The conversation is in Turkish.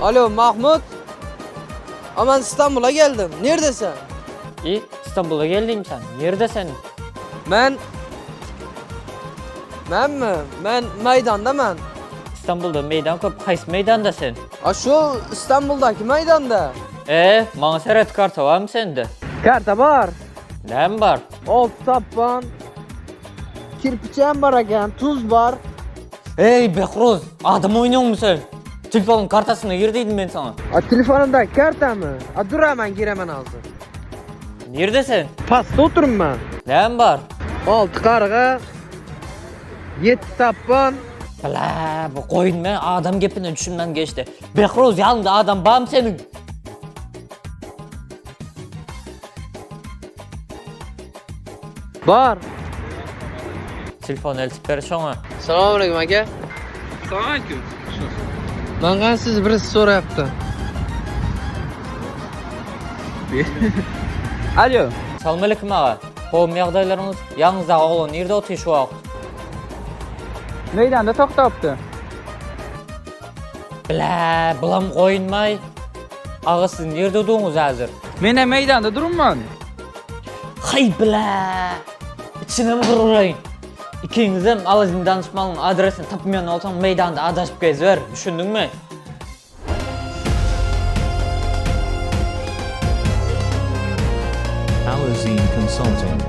Alo Mahmut. Aman İstanbul'a geldim. Neredesin? İyi, İstanbul'a geldim sen. Nerede senin? Ben mi? Ben meydanda ben. İstanbul'da meydan köp, qaysı meydanda sen? Şu İstanbul'daki meydanda. Bana seret kartı var mı sende? Karta var. Nem var? Ot tapan. Kirpiçen var eken, tuz var. Ey Behruz, adım oynuyor musun sen? Telefonun kartasına girdiydim ben sana. Telefonunda karta mı? Dur hemen gir hemen hazır. Nerede sen? Pasta oturum ben. Nem var? 6 karga. 7 tapan. Bala, bu koyun ben adam gepinden düşünmem geçti. Behruz yanında adam bağım senin. Var. Telefon eltip ver şuna. Selamünaleyküm aka. Selamünaleyküm. Bana siz birisi soru yaptı. Alo. Salam aleyküm ağa. Kovum yağdaylarınız, yalnız ağa oğlum nerede otuyor şu vaqt? Meydanda to'xtabdi. Bala, bulam koyunmay. Ağa siz nerede durduğunuz hazır? Men ham maydonda turibman. Hay bala. İçine vururayın. İkiniz hem alıcın danışmanın adresini tapmayan olsan meydanda adaşıp geziver. Düşündün mü? Alazine Consulting.